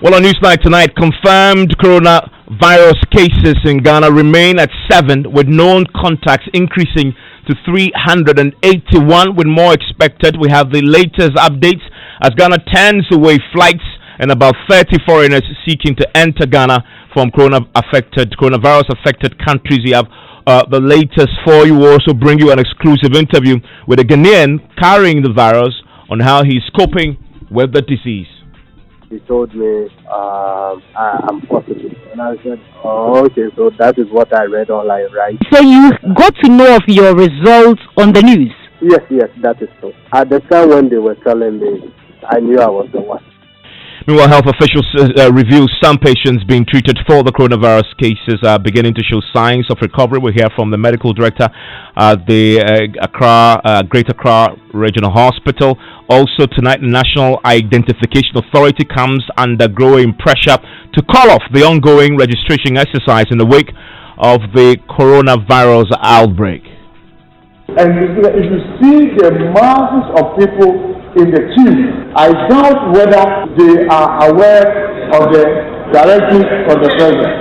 Well, on Newsnight tonight, confirmed coronavirus cases in Ghana remain at 7, with known contacts increasing to 381, with more expected. We have the latest updates as Ghana turns away flights and about 30 foreigners seeking to enter Ghana from coronavirus-affected countries. We have the latest for you. We'll also bring you an exclusive interview with a Ghanaian carrying the virus on how he's coping with the disease. He told me I'm positive, and I said, "Oh, okay, so that is what I read online, right?" So you got to know of your results on the news? Yes, that is true. At the time when they were telling me, I knew I was the one. Meanwhile, health officials reveal some patients being treated for the coronavirus cases are beginning to show signs of recovery. We'll hear from the medical director at the Greater Accra Regional Hospital. Also tonight, the National Identification Authority comes under growing pressure to call off the ongoing registration exercise in the wake of the coronavirus outbreak. And if you see the masses of people in the queue, I doubt whether they are aware of the directives from the president.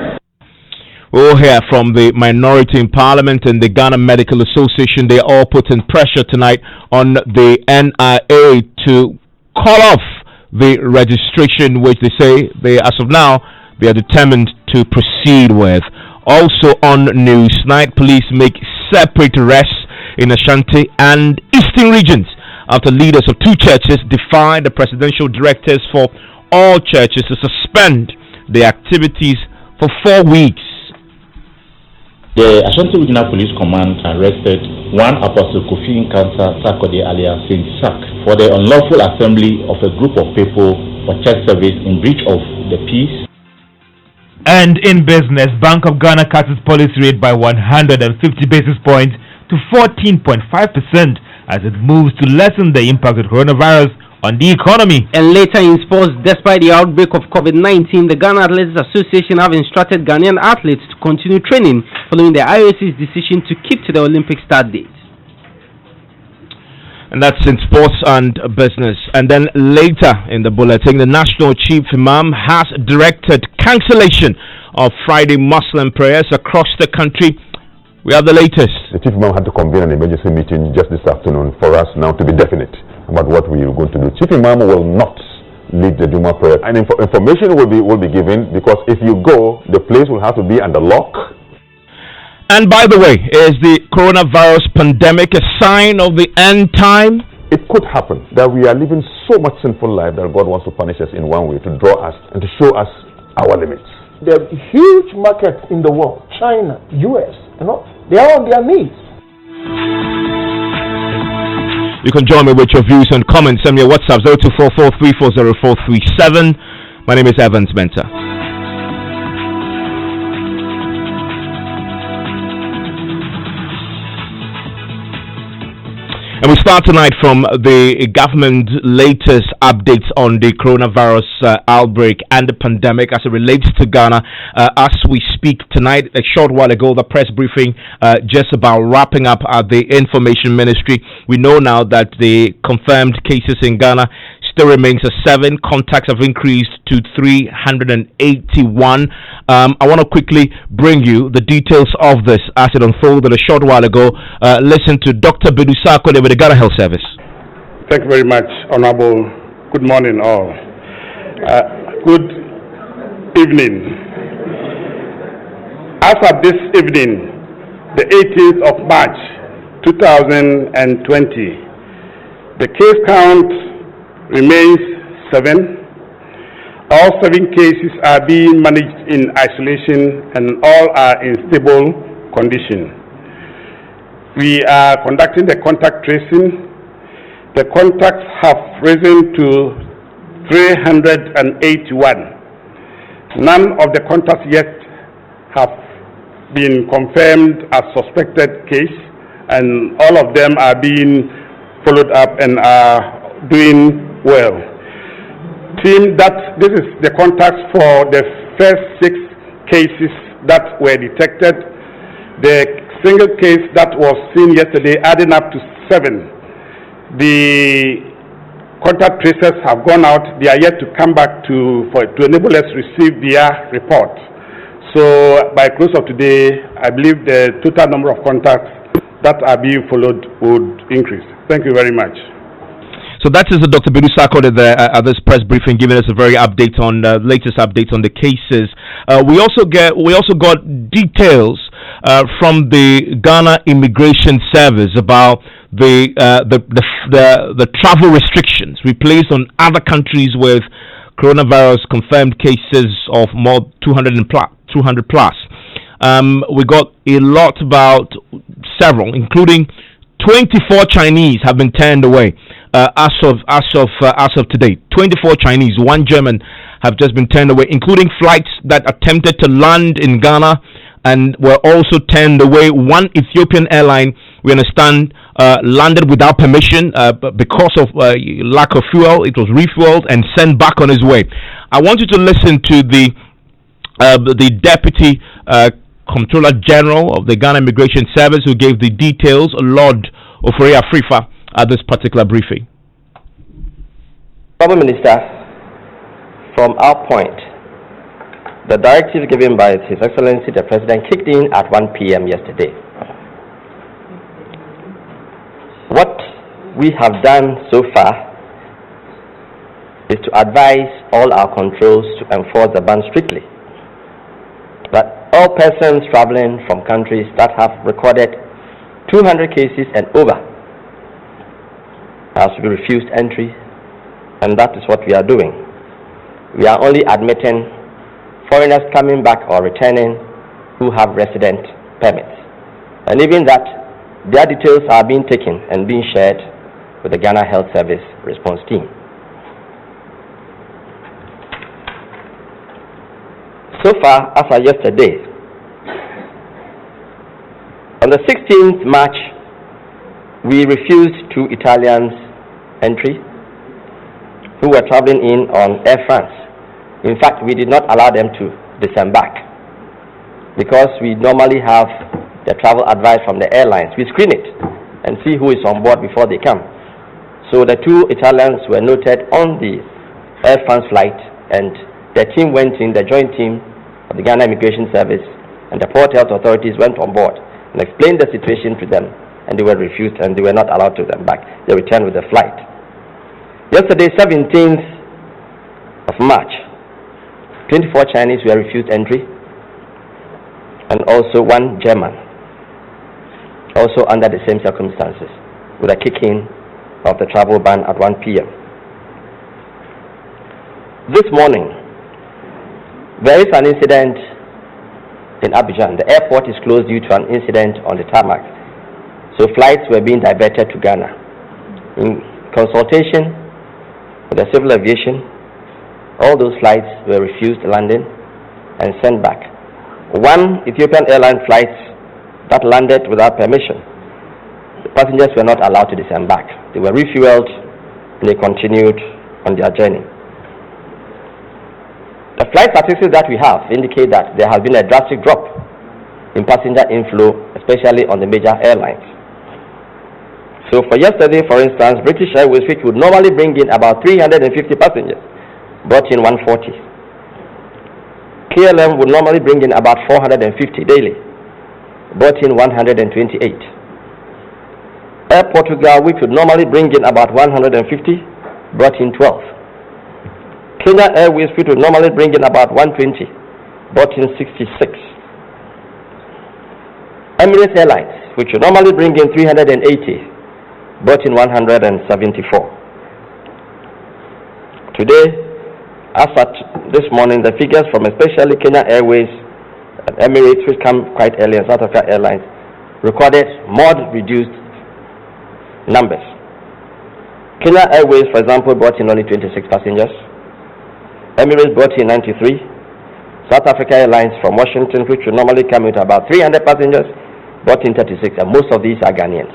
We'll hear from the minority in Parliament and the Ghana Medical Association. They all put in pressure tonight on the NIA to call off the registration, which they say as of now, they are determined to proceed with. Also on Newsnight, police make separate arrests in Ashanti and Eastern regions after leaders of two churches defied the presidential directives for all churches to suspend their activities for 4 weeks. The Ashanti Regional Police Command arrested one Apostle Kofi Nkansa Sakode alias Saint Sak for the unlawful assembly of a group of people for church service in breach of the peace. And in business, Bank of Ghana cuts its policy rate by 150 basis points to 14.5% as it moves to lessen the impact of coronavirus on the economy. And later in sports, despite the outbreak of COVID-19, the Ghana Athletics Association have instructed Ghanaian athletes to continue training following the IOC's decision to keep to the Olympic start date. And that's in sports and business. And then later in the bulletin, the National Chief Imam has directed cancellation of Friday Muslim prayers across the country. We have the latest. The Chief Imam had to convene an emergency meeting just this afternoon for us now to be definite about what we are going to do. Chief Imam will not lead the Juma prayer, and information will be given, because if you go, the place will have to be under lock. And by the way, is the coronavirus pandemic a sign of the end time? It could happen that we are living so much sinful life that God wants to punish us in one way, to draw us and to show us our limits. The huge markets in the world, China, US, they are on their knees. You can join me with your views and comments. Send me a WhatsApp 0244340437. My name is Evans Mensah. And we start tonight from the government's latest updates on the coronavirus outbreak and the pandemic as it relates to Ghana. As we speak tonight, a short while ago, the press briefing just about wrapping up at the Information Ministry. We know now that the confirmed cases in Ghana still remains at 7. Contacts have increased to 381. I want to quickly bring you the details of this as it unfolded a short while ago. Listen to Dr. Bedusako with the Ghana Health Service. Thank you very much, Honorable. Good morning, all. Good evening. As of this evening, the 18th of March, 2020, the case count remains 7. All 7 cases are being managed in isolation and all are in stable condition. We are conducting the contact tracing. The contacts have risen to 381. None of the contacts yet have been confirmed as suspected case, and all of them are being followed up and are doing well. Team, this is the contacts for the first 6 cases that were detected. The single case that was seen yesterday adding up to 7. The contact tracers have gone out. They are yet to come back to enable us to receive their report. So by close of today, I believe the total number of contacts that are being followed would increase. Thank you very much. So that is Dr. Bidu Sarkodie at this press briefing, giving us a very update on latest update on the cases. We also got details from the Ghana Immigration Service about the travel restrictions we placed on other countries with coronavirus confirmed cases of more 200 plus. We got a lot about several, including 24 Chinese have been turned away as of today. 24 Chinese, one German have just been turned away, including flights that attempted to land in Ghana and were also turned away. One Ethiopian airline, we understand, landed without permission because of lack of fuel. It was refueled and sent back on its way. I want you to listen to the Deputy Comptroller General of the Ghana Immigration Service, who gave the details, Lord Ofori Afrifa, at this particular briefing. Prime Minister, from our point, the directive given by His Excellency the President kicked in at 1 p.m. yesterday. What we have done so far is to advise all our controls to enforce the ban strictly. That all persons traveling from countries that have recorded 200 cases and over are to be refused entry, and that is what we are doing. We are only admitting foreigners coming back or returning who have resident permits. And even that, their details are being taken and being shared with the Ghana Health Service response team. So far, as of yesterday, on the 16th March, we refused 2 Italians entry who were traveling in on Air France. In fact, we did not allow them to disembark because we normally have the travel advice from the airlines. We screen it and see who is on board before they come. So the 2 Italians were noted on the Air France flight, and the team went in, the joint team of the Ghana Immigration Service and the Port Health Authorities went on board and explained the situation to them, and they were refused and they were not allowed to them back. They returned with the flight. Yesterday, 17th of March, 24 Chinese were refused entry, and also 1 German, also under the same circumstances, with a kick-in of the travel ban at 1 p.m. This morning, there is an incident in Abidjan. The airport is closed due to an incident on the tarmac. So flights were being diverted to Ghana. In consultation with the civil aviation, all those flights were refused landing and sent back. 1 Ethiopian airline flight that landed without permission, the passengers were not allowed to disembark. They were refueled and they continued on their journey. The flight statistics that we have indicate that there has been a drastic drop in passenger inflow, especially on the major airlines. So for yesterday, for instance, British Airways, which would normally bring in about 350 passengers, brought in 140. KLM would normally bring in about 450 daily, brought in 128. Air Portugal, which would normally bring in about 150, brought in 12. Kenya Airways, which would normally bring in about 120, brought in 66. Emirates Airlines, which would normally bring in 380, brought in 174. Today, as at this morning, the figures from especially Kenya Airways and Emirates, which come quite early, and South Africa Airlines, recorded more reduced numbers. Kenya Airways, for example, brought in only 26 passengers. Emirates brought in 93. South Africa Airlines from Washington, which would normally come with about 300 passengers, brought in 36, and most of these are Ghanaians.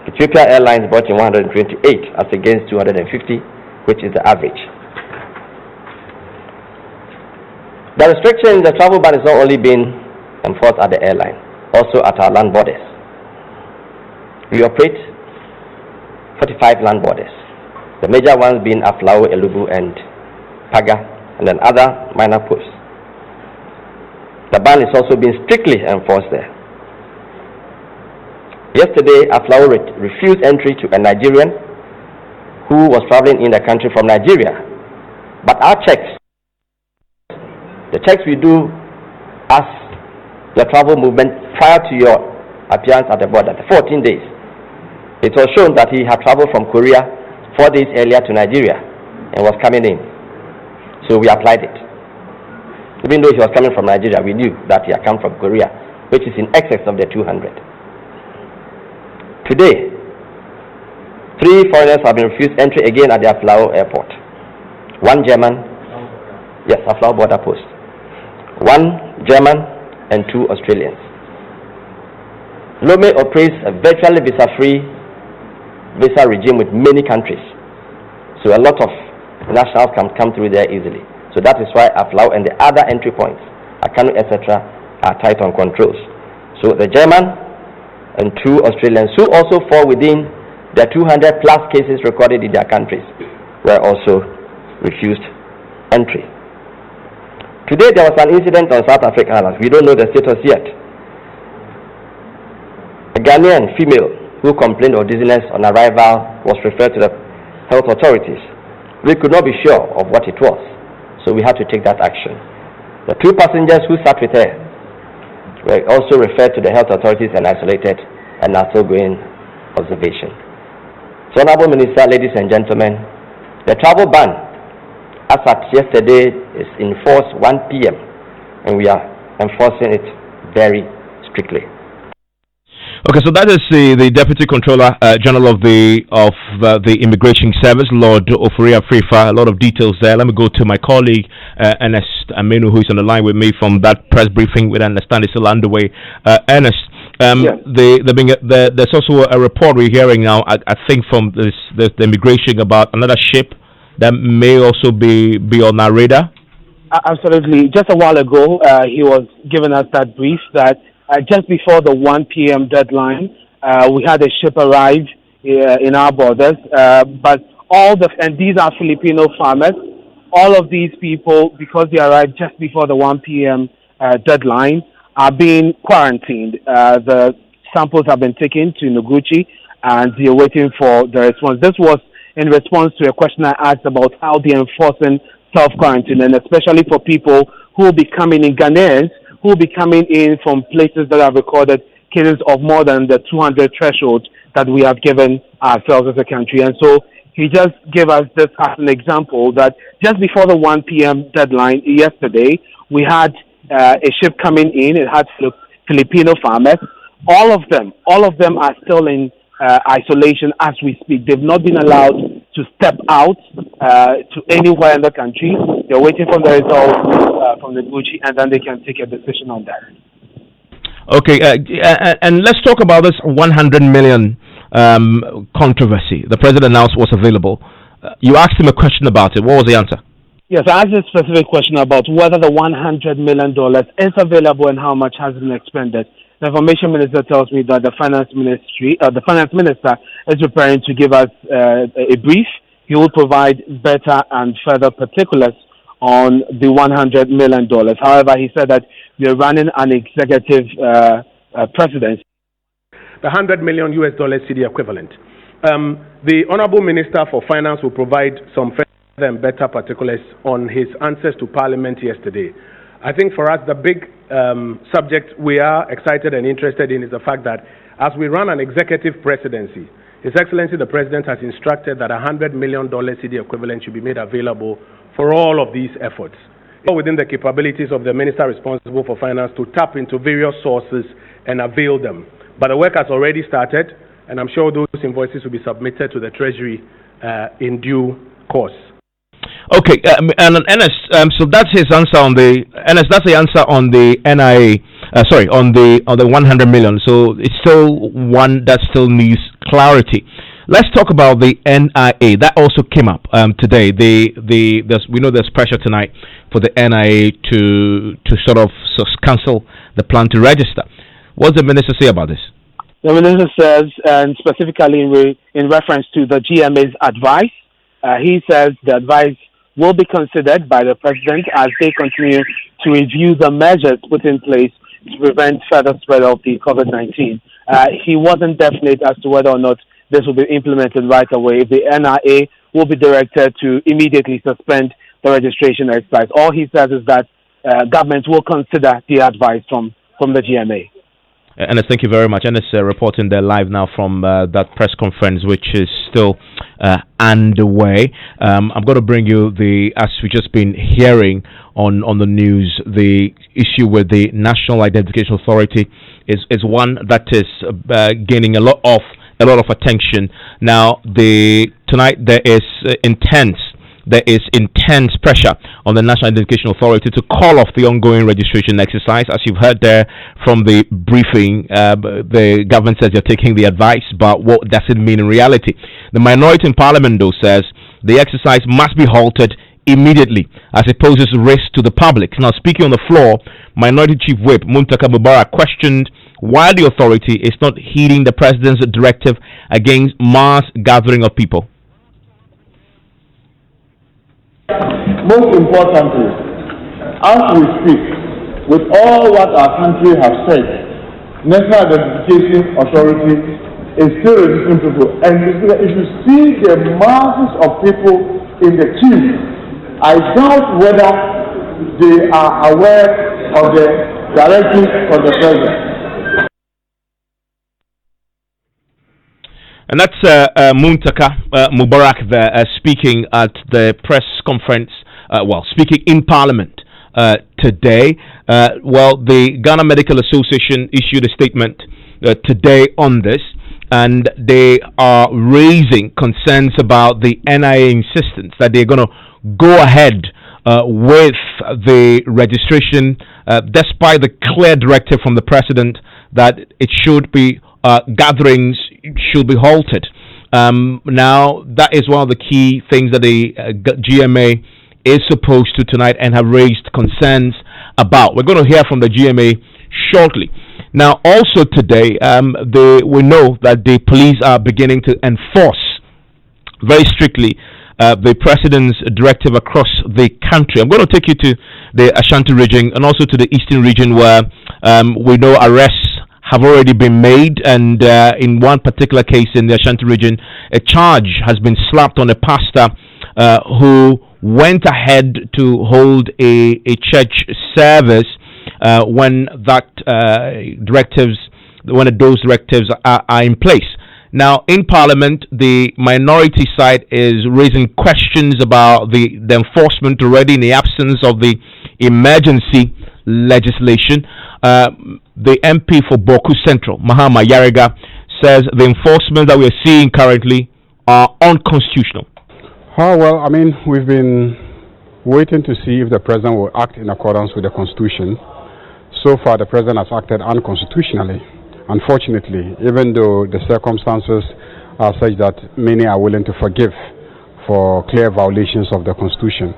Ethiopia Airlines brought in 128 as against 250, which is the average. The restriction in the travel ban is not only being enforced at the airline, also at our land borders. We operate 45 land borders. The major ones being Aflao, Elubu, and Paga, and then other minor posts. The ban is also being strictly enforced there. Yesterday, Aflao refused entry to a Nigerian who was traveling in the country from Nigeria. But our checks, the checks we do as your travel movement prior to your appearance at the border, the 14 days, it was shown that he had traveled from Korea 4 days earlier to Nigeria and was coming in. So we applied it. Even though he was coming from Nigeria, we knew that he had come from Korea, which is in excess of the 200. Today, 3 foreigners have been refused entry again at the Aflao airport. 1 German, yes, Aflao border post. 1 German and 2 Australians. Lome operates a virtually visa-free visa regime with many countries. So a lot of nationals can come through there easily. So that is why Aflao and the other entry points, Akanu, etc., are tight on controls. So the German and 2 Australians, who also fall within the 200 plus cases recorded in their countries, were also refused entry. Today there was an incident on South African Islands. We don't know the status yet. A Ghanaian female who complained of dizziness on arrival was referred to the health authorities. We could not be sure of what it was, so we had to take that action. The 2 passengers who sat with her were also referred to the health authorities and isolated and are still going observation. So, Honorable Minister, ladies and gentlemen, the travel ban as at yesterday is in force 1 p.m. and we are enforcing it very strictly. Okay, so that is the Deputy Controller General of the Immigration Service, Lord Ofuria Frifa. A lot of details there. Let me go to my colleague Ernest Amenu, who is on the line with me from that press briefing. We understand it's still underway. Ernest, yes. There's also a report we're hearing now. I think from the immigration about another ship that may also be on our radar. Absolutely. Just a while ago, he was giving us that brief that. Just before the 1 p.m. deadline, we had a ship arrive in our borders. And these are Filipino farmers. All of these people, because they arrived just before the 1 p.m. Deadline, are being quarantined. The samples have been taken to Noguchi, and they're waiting for the response. This was in response to a question I asked about how they're enforcing self-quarantine, and especially for people who will be coming in, Ghanaians, who will be coming in from places that have recorded cases of more than the 200 threshold that we have given ourselves as a country. And so he just gave us this as an example that just before the 1 p.m. deadline yesterday, we had a ship coming in. It had Filipino farmers. All of them are still in isolation as we speak. They've not been allowed to step out to anywhere in the country. They're waiting for the results from the Gucci, and then they can take a decision on that. Okay, and let's talk about this 100 million controversy. The president announced was available. You asked him a question about it. What was the answer? Yes, I asked a specific question about whether the $100 million is available and how much has been expended. The information minister tells me that the finance minister is preparing to give us a brief. He will provide better and further particulars on the $100 million. However, he said that we are running an executive presidency. The $100 million CD equivalent. The Honorable Minister for Finance will provide some further and better particulars on his answers to Parliament yesterday. I think for us, the big subject we are excited and interested in is the fact that as we run an executive presidency, His Excellency the President has instructed that $100 million CD equivalent should be made available for all of these efforts. Within the capabilities of the Minister responsible for finance to tap into various sources and avail them. But the work has already started, and I'm sure those invoices will be submitted to the Treasury in due course. Okay, and Ernest, so that's his answer on the that's the answer on the NIA. On the 100 million. So it's still one that still needs clarity. Let's talk about the NIA. That also came up today. We know there's pressure tonight for the NIA to sort of cancel the plan to register. What does the minister say about this? The minister says, and specifically in reference to the GMA's advice, He says the advice will be considered by the president as they continue to review the measures put in place to prevent further spread of the COVID-19. He wasn't definite as to whether or not this will be implemented right away. If the NRA will be directed to immediately suspend the registration exercise. All he says is that government will consider the advice from the GMA. And thank you very much. And it's reporting there live now from that press conference, which is still underway. I'm going to bring you as we've just been hearing on the news, the issue with the National Identification Authority is one that is gaining a lot of attention. Now, tonight there is intense pressure on the National Identification Authority to call off the ongoing registration exercise. As you've heard there from the briefing, the government says they're taking the advice, but what does it mean in reality? The minority in Parliament, though, says the exercise must be halted immediately as it poses risk to the public. Now, speaking on the floor, Minority Chief Whip Muntaka Mubarak questioned why the authority is not heeding the president's directive against mass gathering of people. Most importantly, as we speak, with all what our country has said, National Identification Authority is still registering people. And if you see the masses of people in the queue, I doubt whether they are aware of the directive from the president. And that's Muntaka Mubarak there speaking at the press conference, speaking in Parliament today. The Ghana Medical Association issued a statement today on this, and they are raising concerns about the NIA insistence that they're going to go ahead with the registration, despite the clear directive from the president that it should be gatherings should be halted. Now, that is one of the key things that the GMA is supposed to tonight and have raised concerns about. We're going to hear from the GMA shortly. Now, also today, we know that the police are beginning to enforce very strictly the president's directive across the country. I'm going to take you to the Ashanti region and also to the eastern region where we know arrests have already been made, and in one particular case in the Ashanti region, a charge has been slapped on a pastor who went ahead to hold a church service when those directives are in place. Now, in Parliament, the minority side is raising questions about the enforcement already in the absence of the emergency legislation. The MP for Boku Central, Mahama Yarega, says the enforcement that we are seeing currently are unconstitutional. We've been waiting to see if the president will act in accordance with the Constitution. So far, the president has acted unconstitutionally. Unfortunately, even though the circumstances are such that many are willing to forgive for clear violations of the Constitution.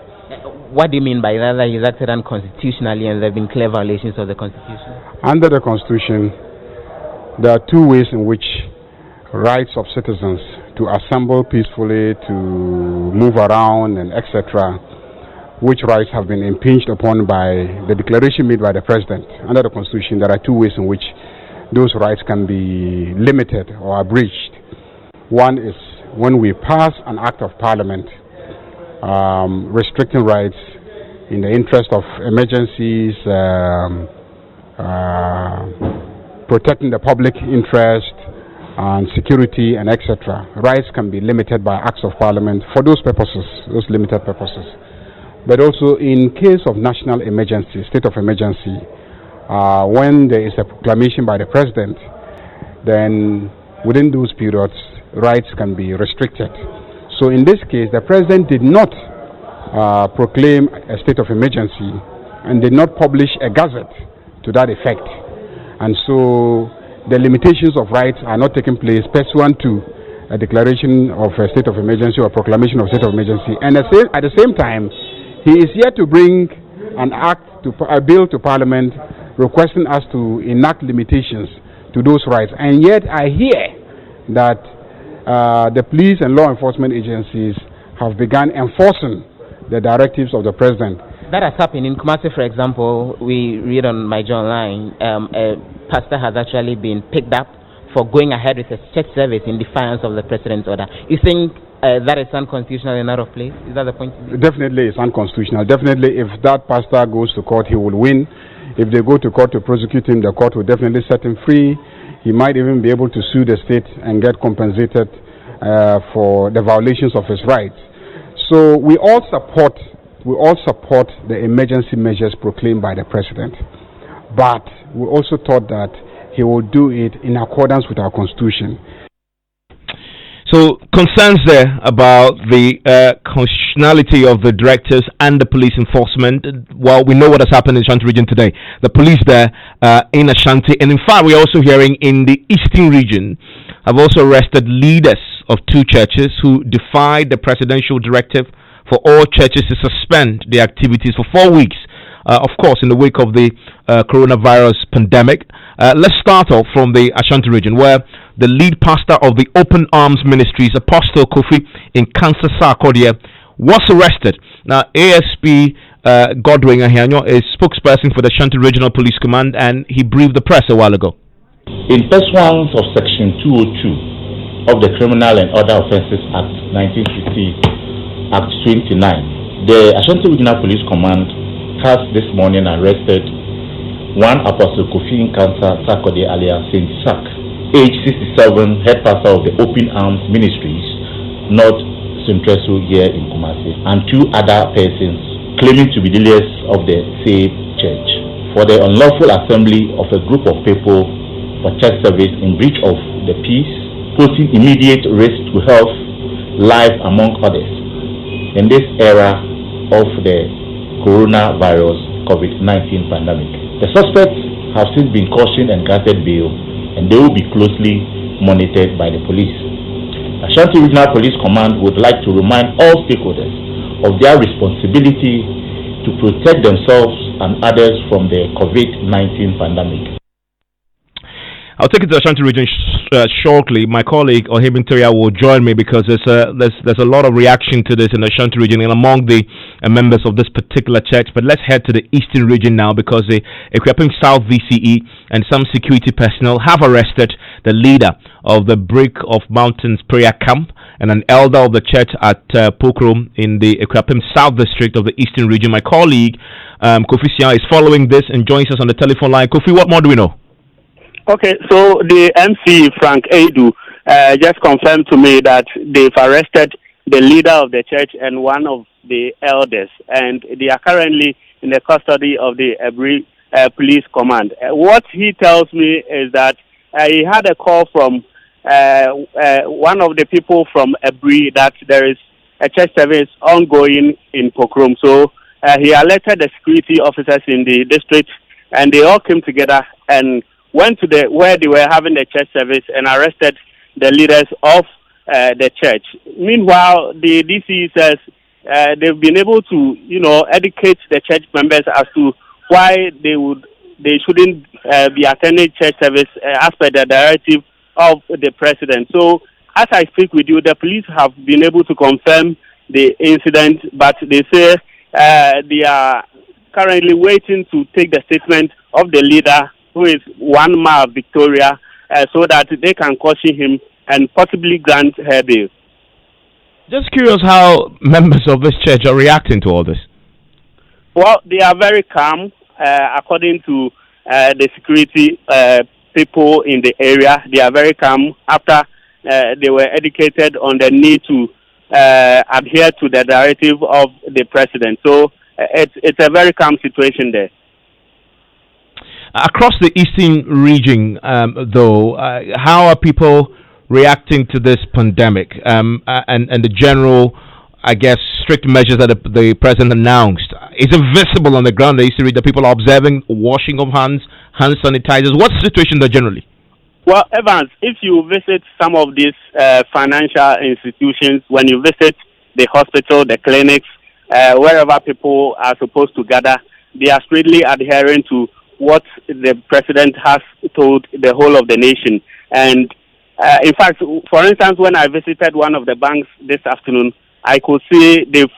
What do you mean by that he's acted unconstitutionally and there have been clear violations of the Constitution? Under the Constitution, there are two ways in which rights of citizens to assemble peacefully, to move around, and etc., which rights have been impinged upon by the declaration made by the president. Under the Constitution, there are two ways in which those rights can be limited or abridged. One is when we pass an act of parliament restricting rights in the interest of emergencies, protecting the public interest and security and etc. Rights can be limited by acts of parliament for those purposes, those limited purposes. But also in case of national emergency, state of emergency, when there is a proclamation by the president, then within those periods, rights can be restricted. So in this case, the president did not proclaim a state of emergency and did not publish a gazette to that effect. And so the limitations of rights are not taking place pursuant to a declaration of a state of emergency or proclamation of state of emergency. And at the same time, he is yet to bring a bill to Parliament requesting us to enact limitations to those rights. And yet I hear that the police and law enforcement agencies have begun enforcing the directives of the president. That has happened in Kumasi, for example. We read on my John Online, a pastor has actually been picked up for going ahead with a church service in defiance of the president's order. You think that is unconstitutional and out of place? Is that the point? Definitely it's unconstitutional. Definitely if that pastor goes to court, he will win. If they go to court to prosecute him, the court will definitely set him free. He might even be able to sue the state and get compensated for the violations of his rights. So we all support the emergency measures proclaimed by the president. But we also thought that he will do it in accordance with our constitution. So concerns there about the constitutionality of the directives and the police enforcement. Well, we know what has happened in Ashanti region today. The police there in Ashanti, and in fact we're also hearing in the eastern region, have also arrested leaders of two churches who defied the presidential directive for all churches to suspend their activities for 4 weeks. Of course, in the wake of the coronavirus pandemic. Let's start off from the Ashanti region, where the lead pastor of the Open Arms Ministries, Apostle Kofi in Kansas Sarkodie, was arrested. Now, ASP Godwin Ahianyo is spokesperson for the Ashanti Regional Police Command, and he briefed the press a while ago. In pursuance of Section 202 of the Criminal and Other Offences Act 1950, Act 29, the Ashanti Regional Police Command has this morning arrested one Apostle Kofi Nkansa Sarkodie alias Saint Sak, age 67, head pastor of the Open Arms Ministries, North Central here in Kumasi, and two other persons claiming to be the leaders of the same church for the unlawful assembly of a group of people for church service in breach of the peace, posing immediate risk to health, life, among others, in this era of the coronavirus COVID-19 pandemic. The suspects have since been cautioned and granted bail, and they will be closely monitored by the police. Ashanti Regional Police Command would like to remind all stakeholders of their responsibility to protect themselves and others from the COVID-19 pandemic. I'll take it to Ashanti region shortly. My colleague Ohibin Teria will join me because there's a lot of reaction to this in the Ashanti region and among the members of this particular church. But let's head to the eastern region now, because the Equipping South VCE and some security personnel have arrested the leader of the Brick of Mountains prayer camp and an elder of the church at Pokrom in the Equipping South district of the eastern region. My colleague Kofi Sian is following this and joins us on the telephone line. Kofi, what more do we know? Okay, so the MC, Frank Edu, just confirmed to me that they've arrested the leader of the church and one of the elders, and they are currently in the custody of the Ebri Police Command. What he tells me is that he had a call from one of the people from Ebri that there is a church service ongoing in Pokrom. So he alerted the security officers in the district, and they all came together and went to where they were having the church service and arrested the leaders of the church. Meanwhile, the DC says they've been able to, educate the church members as to why they shouldn't be attending church service as per the directive of the president. So, as I speak with you, the police have been able to confirm the incident, but they say they are currently waiting to take the statement of the leader, who is one Ma Victoria, so that they can caution him and possibly grant her bail. Just curious how members of this church are reacting to all this. Well, they are very calm, according to the security people in the area. They are very calm after they were educated on the need to adhere to the directive of the president. So it's a very calm situation there. Across the eastern region, though, how are people reacting to this pandemic and the general, I guess, strict measures that the president announced? Is it visible on the ground? The eastern region, people are observing washing of hands, hand sanitizers. What's the situation there generally? Well, Evans, if you visit some of these financial institutions, when you visit the hospital, the clinics, wherever people are supposed to gather, they are strictly adhering to what the president has told the whole of the nation. And in fact, for instance, when I visited one of the banks this afternoon, I could see they've,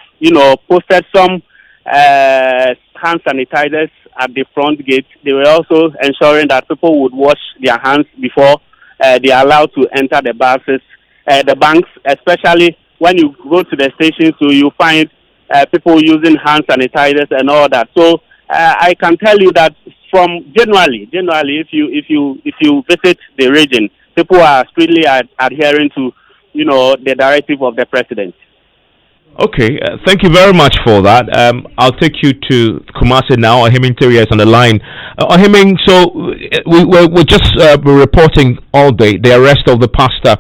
posted some hand sanitizers at the front gate. They were also ensuring that people would wash their hands before they are allowed to enter the buses, the banks, especially when you go to the stations, so you find people using hand sanitizers and all that. So I can tell you that from generally, if you visit the region, people are strictly adhering to, the directive of the president. Okay, thank you very much for that. I'll take you to Kumasi now. Ohiming Teria is on the line. Ohiming, so we're just reporting all day the arrest of the pastor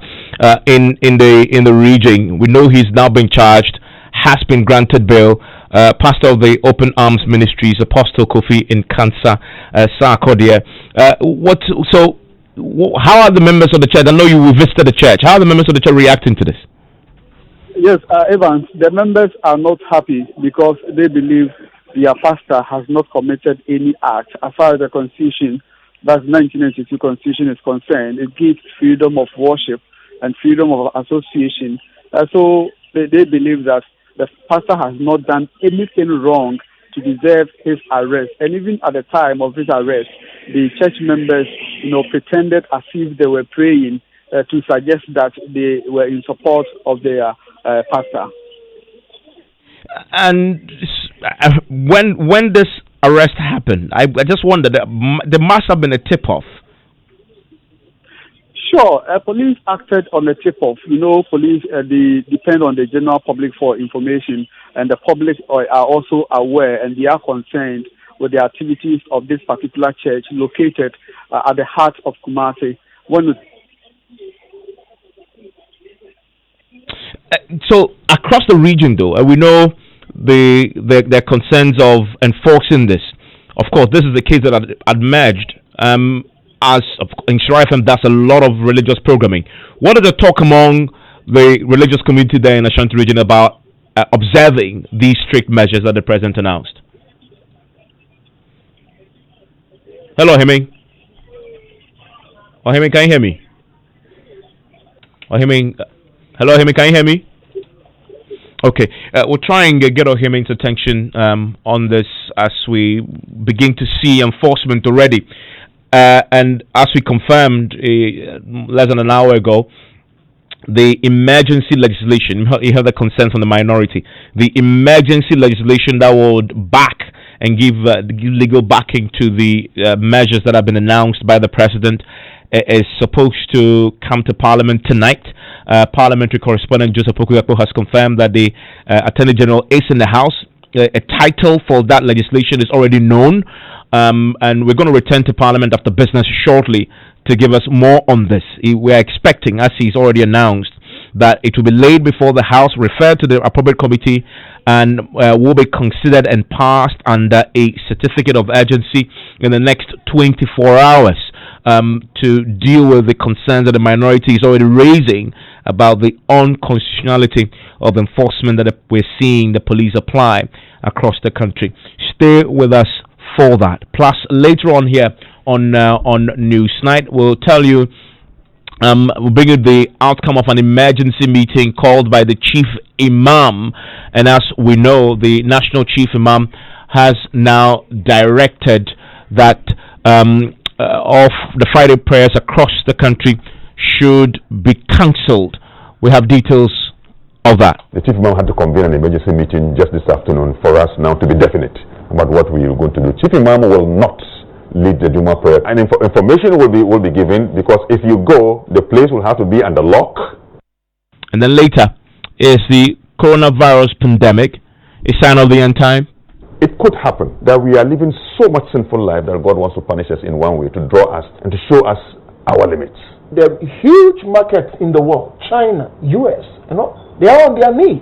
in the region. We know he's now been charged, has been granted bail. Pastor of the Open Arms Ministries, Apostle Kofi in Kansa, Sarkodie. How are the members of the church? I know you visited the church. How are the members of the church reacting to this? Yes, Evans, the members are not happy because they believe their pastor has not committed any act. As far as the Constitution, that's 1992 Constitution is concerned, it gives freedom of worship and freedom of association. So they believe that the pastor has not done anything wrong to deserve his arrest. And even at the time of his arrest, the church members, pretended as if they were praying to suggest that they were in support of their pastor. And when this arrest happened, I just wondered, there must have been a tip-off. Sure, police acted on the tip-off. Police they depend on the general public for information, and the public are also aware and they are concerned with the activities of this particular church located at the heart of Kumasi. So across the region, though, we know the concerns of enforcing this. Of course, this is a case that had emerged. As in Shira FM, that's a lot of religious programming. What is the talk among the religious community there in Ashanti region about observing these strict measures that the president announced? Hello, Heming. Oh, Heming, can you hear me? Oh, Heming. Hello, Heming, can you hear me? Okay, we'll try and get Heming's attention on this as we begin to see enforcement already. And as we confirmed less than an hour ago, the emergency legislation, you have the consent from the minority, the emergency legislation that would back and give legal backing to the measures that have been announced by the president is supposed to come to Parliament tonight. Parliamentary correspondent Joseph Okuyapo has confirmed that the Attorney General is in the House. A title for that legislation is already known. And we're going to return to Parliament after business shortly to give us more on this. We're expecting, as he's already announced, that it will be laid before the House, referred to the appropriate committee, and will be considered and passed under a certificate of urgency in the next 24 hours to deal with the concerns that the minority is already raising about the unconstitutionality of enforcement that we're seeing the police apply across the country. Stay with us for that. Plus, later on here on Newsnight, we'll tell you, we'll bring you the outcome of an emergency meeting called by the Chief Imam. And as we know, the National Chief Imam has now directed that of the Friday prayers across the country should be cancelled. We have details of that. The Chief Imam had to convene an emergency meeting just this afternoon for us now to be definite about what we are going to do. Chief Imam will not lead the Juma prayer, and information will be given, because if you go, the place will have to be under lock. And then later is the coronavirus pandemic, a sign of the end time. It could happen that we are living so much sinful life that God wants to punish us in one way, to draw us and to show us our limits. There are huge markets in the world, China, US, they are on their knees.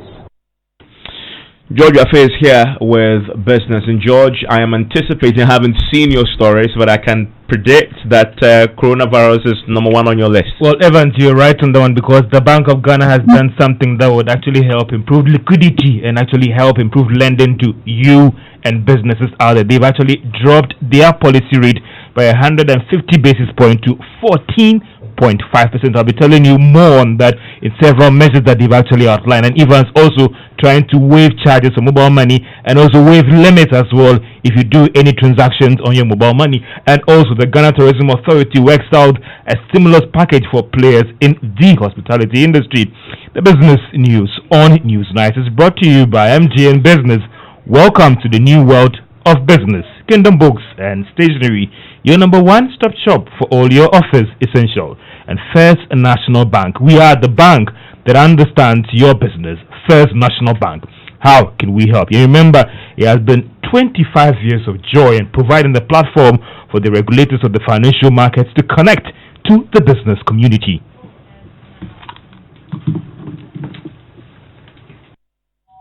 George Affe is here with business. And George, I am anticipating, I haven't seen your stories, but I can predict that coronavirus is number one on your list. Well, Evans, you're right on that one, because the Bank of Ghana has done something that would actually help improve liquidity and actually help improve lending to you and businesses out there. They've actually dropped their policy rate by 150 basis points to 14.5%. 4.5%. I'll be telling you more on that in several measures that they've actually outlined. And Evans also trying to waive charges on mobile money and also waive limits as well if you do any transactions on your mobile money. And also the Ghana Tourism Authority works out a stimulus package for players in the hospitality industry. The business news on Newsnight is brought to you by MGN Business. Welcome to the new world of business. Kingdom Books and Stationery, your number one stop shop for all your office essential. And First National Bank, we are the bank that understands your business. First National Bank. How can we help? You remember, it has been 25 years of joy in providing the platform for the regulators of the financial markets to connect to the business community.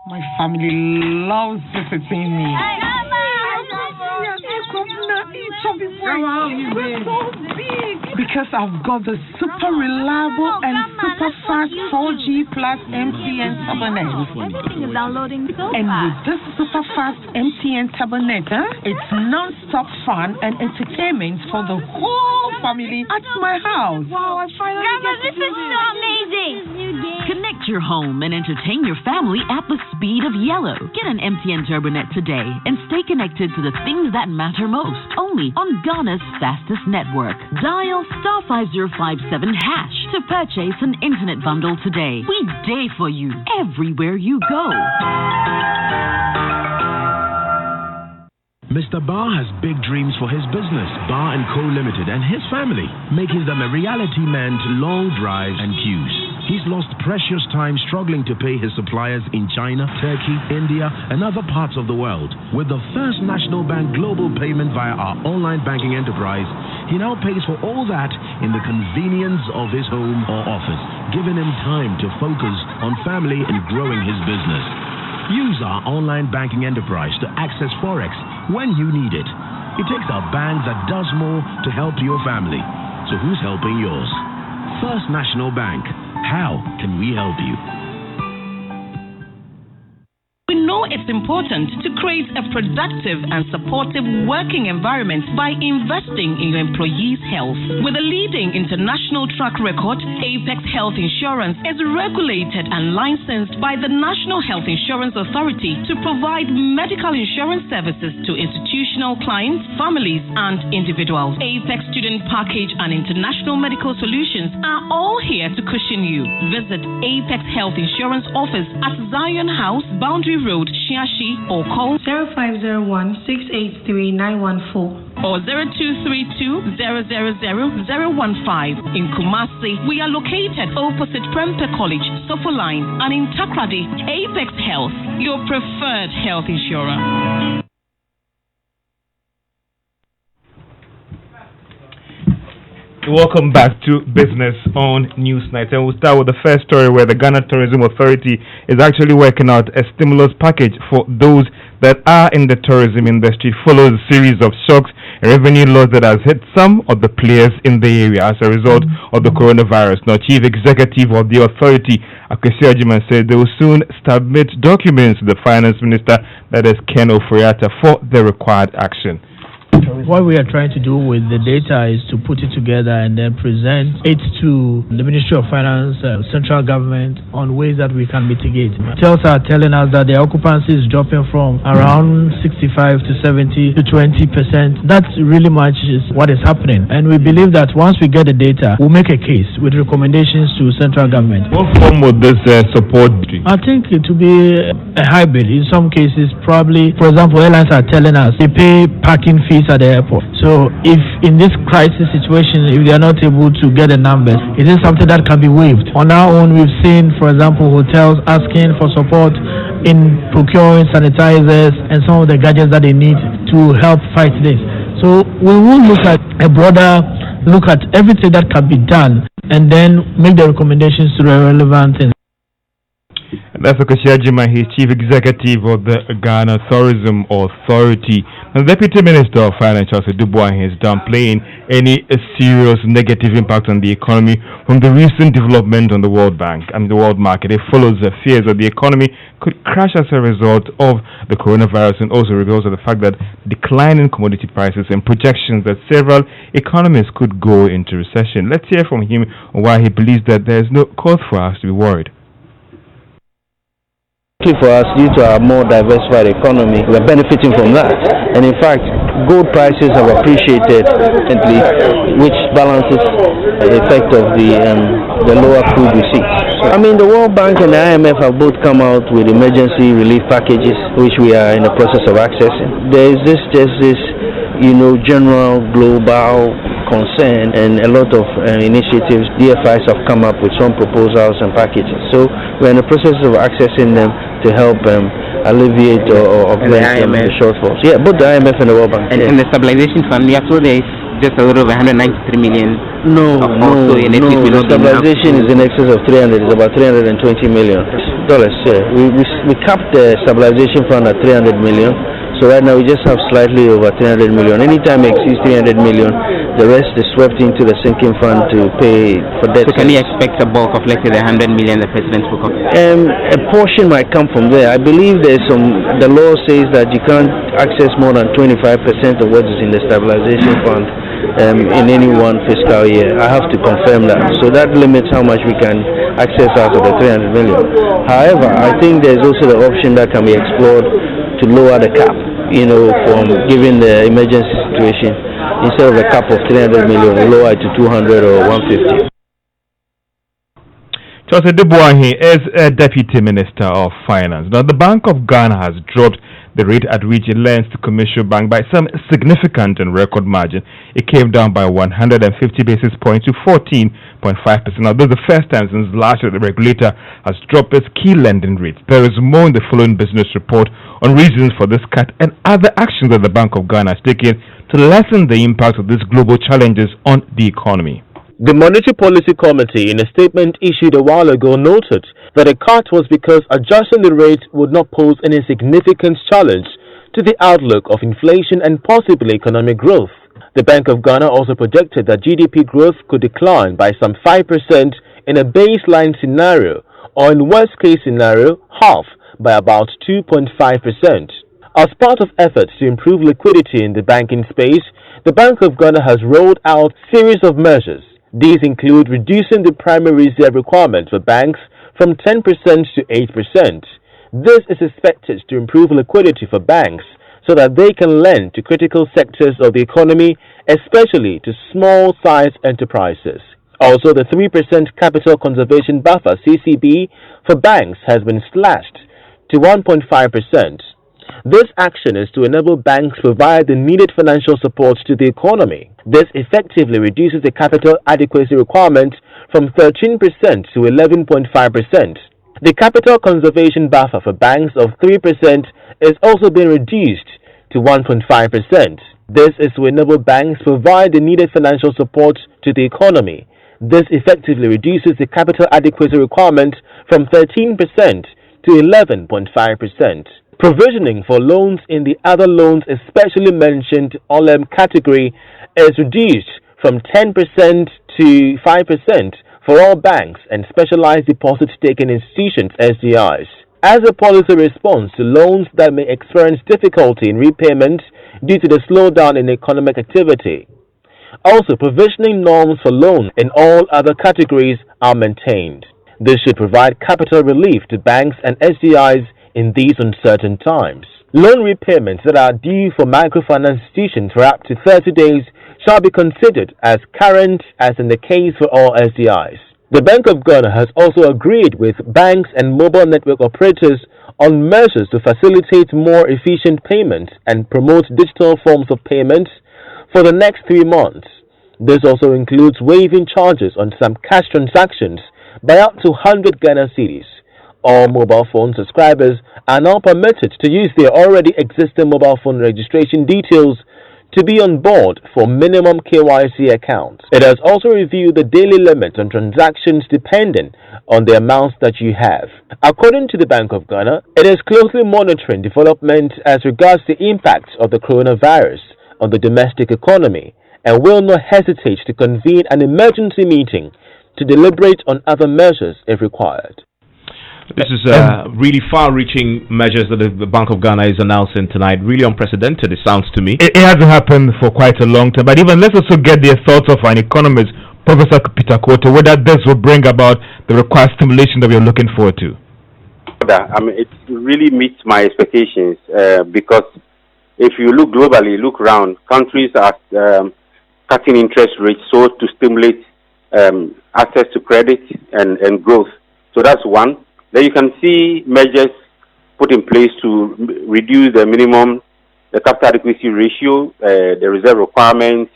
My family loves visiting me. Because I've got the super reliable and super fast 4G plus MTN Turbonet. Everything is downloading so And fast. with this super fast MTN Turbonet, it's non-stop fun and entertainment for the whole family at my house. Wow, I finally Grandma, this is so amazing. Connect your home and entertain your family at the speed of yellow. Get an MTN Turbonet today and stay connected to the things that matter most. Only on Ghana's fastest network. Dial *5057# to purchase an internet bundle today. We day for you everywhere you go. Mr. Barr has big dreams for his business, Barr & Co. Limited, and his family, making them a reality man to long drives and queues. He's lost precious time struggling to pay his suppliers in China, Turkey, India, and other parts of the world. With the First National Bank global payment via our online banking enterprise, he now pays for all that in the convenience of his home or office, giving him time to focus on family and growing his business. Use our online banking enterprise to access Forex when you need it. It takes a bank that does more to help your family. So who's helping yours? First National Bank. How can we help you? We know it's important to create a productive and supportive working environment by investing in your employees' health. With a leading international track record, Apex Health Insurance is regulated and licensed by the National Health Insurance Authority to provide medical insurance services to institutional clients, families, and individuals. Apex Student Package and International Medical Solutions are all here to cushion you. Visit Apex Health Insurance Office at Zion House, Boundary Road, Shiashi, or call 0501-683-914 or 0232-000-015. In Kumasi, we are located opposite Prempeh College, Sofo Line, and in Takrady, Apex Health, your preferred health insurer. Welcome back to Business on Newsnight, and we'll start with the first story where the Ghana Tourism Authority is actually working out a stimulus package for those that are in the tourism industry. It follows a series of shocks and revenue loss that has hit some of the players in the area as a result of the coronavirus. Now, Chief Executive of the authority, Akwesi Agyemang, said they will soon submit documents to the Finance Minister, that is Ken Ofori-Atta, for the required action. What we are trying to do with the data is to put it together and then present it to the Ministry of Finance, central government, on ways that we can mitigate. Hotels are telling us that the occupancy is dropping from around 65 to 70 to 20%. That really much is what is happening. And we believe that once we get the data, we'll make a case with recommendations to central government. What form would this support be? I think it will be a hybrid. In some cases, probably, for example, airlines are telling us they pay parking fees at the airport. So if in this crisis situation, if they are not able to get the numbers, it is something that can be waived. On our own, we've seen, for example, hotels asking for support in procuring sanitizers and some of the gadgets that they need to help fight this. So we will look at a broader look at everything that can be done and then make the recommendations to the relevant things. That's Okoshiajima, he's Chief Executive of the Ghana Tourism Authority. The Deputy Minister of Finance, Charles Dubois, is downplaying any serious negative impact on the economy from the recent development on the world market. It follows the fears that the economy could crash as a result of the coronavirus, and also reveals the fact that declining commodity prices and projections that several economies could go into recession. Let's hear from him on why he believes that there is no cause for us to be worried. For us, due to our more diversified economy, we are benefiting from that. And in fact, gold prices have appreciated, which balances the effect of the lower crude receipts. I mean, the World Bank and the IMF have both come out with emergency relief packages, which we are in the process of accessing. There is this general global concern, and a lot of initiatives. DFIs have come up with some proposals and packages. So we're in the process of accessing them to help alleviate or augment the shortfalls. Yeah, both the IMF and the World Bank. And the stabilization fund, we are told there is just a little over 193 million. No. The stabilization is in excess of 300. It's about $320 million. Yeah. We capped the stabilization fund at 300 million. So right now we just have slightly over 300 million. Anytime it exceeds 300 million, the rest is swept into the sinking fund to pay for debt. So can you expect a bulk of, let's say, the 100 million the president spoke of? A portion might come from there. I believe the law says that you can't access more than 25% of what is in the stabilization fund in any one fiscal year. I have to confirm that. So that limits how much we can access out of the 300 million. However, I think there's also the option that can be explored to lower the cap, from given the emergency situation. Instead of a cap of 300 million, we lower it to 200 or 150. Charles Dubois is a Deputy Minister of Finance. Now, the Bank of Ghana has dropped the rate at which it lends to commercial bank by some significant and record margin. It came down by 150 basis points to 14.5%. Now, this is the first time since last year the regulator has dropped its key lending rates. There is more in the following business report on reasons for this cut and other actions that the Bank of Ghana has taken to lessen the impact of these global challenges on the economy. The Monetary Policy Committee, in a statement issued a while ago, noted that a cut was because adjusting the rate would not pose any significant challenge to the outlook of inflation and possibly economic growth. The Bank of Ghana also projected that GDP growth could decline by some 5% in a baseline scenario, or in worst-case scenario, half, by about 2.5%. As part of efforts to improve liquidity in the banking space, the Bank of Ghana has rolled out a series of measures. These include reducing the primary reserve requirement for banks from 10% to 8%. This is expected to improve liquidity for banks so that they can lend to critical sectors of the economy, especially to small-sized enterprises. Also, the 3% capital conservation buffer, CCB, for banks has been slashed to 1.5%. This action is to enable banks to provide the needed financial support to the economy. This effectively reduces the capital adequacy requirement from 13% to 11.5%. The capital conservation buffer for banks of 3% is also being reduced to 1.5%. This is to enable banks to provide the needed financial support to the economy. This effectively reduces the capital adequacy requirement from 13% to 11.5%. Provisioning for loans in the other loans especially mentioned OLEM category is reduced from 10% to 5% for all banks and specialized deposit-taking institutions, SDIs, as a policy response to loans that may experience difficulty in repayment due to the slowdown in economic activity. Also, provisioning norms for loans in all other categories are maintained. This should provide capital relief to banks and SDIs in these uncertain times. Loan repayments that are due for microfinance institutions for up to 30 days shall be considered as current as in the case for all SDIs. The Bank of Ghana has also agreed with banks and mobile network operators on measures to facilitate more efficient payments and promote digital forms of payment for the next 3 months. This also includes waiving charges on some cash transactions by up to 100 Ghana cedis. All mobile phone subscribers are now permitted to use their already existing mobile phone registration details to be on board for minimum KYC accounts. It has also reviewed the daily limit on transactions depending on the amounts that you have. According to the Bank of Ghana, it is closely monitoring developments as regards the impacts of the coronavirus on the domestic economy and will not hesitate to convene an emergency meeting to deliberate on other measures if required. This is really far-reaching measures that the Bank of Ghana is announcing tonight. Really unprecedented, it sounds to me. It hasn't happened for quite a long time. But even let's also get the thoughts of an economist, Professor Peter Kote, whether this will bring about the required stimulation that we are looking forward to. I mean, it really meets my expectations because if you look globally, look around, countries are cutting interest rates so to stimulate access to credit and growth. So that's one. Then you can see measures put in place to reduce the minimum, the capital adequacy ratio, the reserve requirements,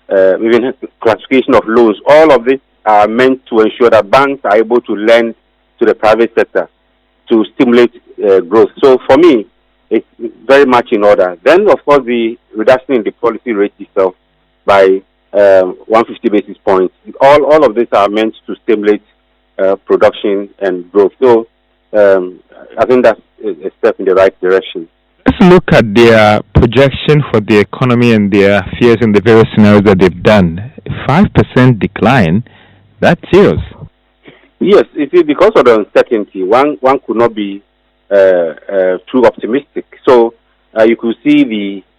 even classification of loans. All of this are meant to ensure that banks are able to lend to the private sector to stimulate growth. So for me, it's very much in order. Then, of course, the reduction in the policy rate itself by 150 basis points. All of these are meant to stimulate production and growth. So I think that's a step in the right direction. Let's look at their projection for the economy and their fears in the various scenarios that they've done. 5% decline, that's serious. Yes, you see, because of the uncertainty, one could not be too optimistic. So you could see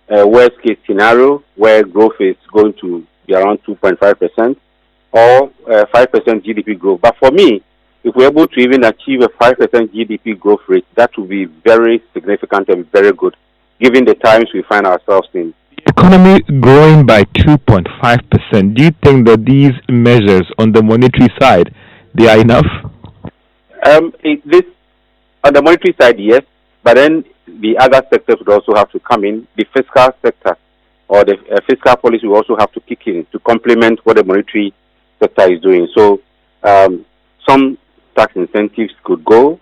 the worst case scenario where growth is going to be around 2.5% or 5% GDP growth. But for me, if we're able to even achieve a 5% GDP growth rate, that would be very significant and very good, given the times we find ourselves in. The economy growing by 2.5%. Do you think that these measures on the monetary side, they are enough? On the monetary side, yes, but then the other sectors would also have to come in. The fiscal sector or the fiscal policy will also have to kick in to complement what the monetary sector is doing. So some tax incentives could go.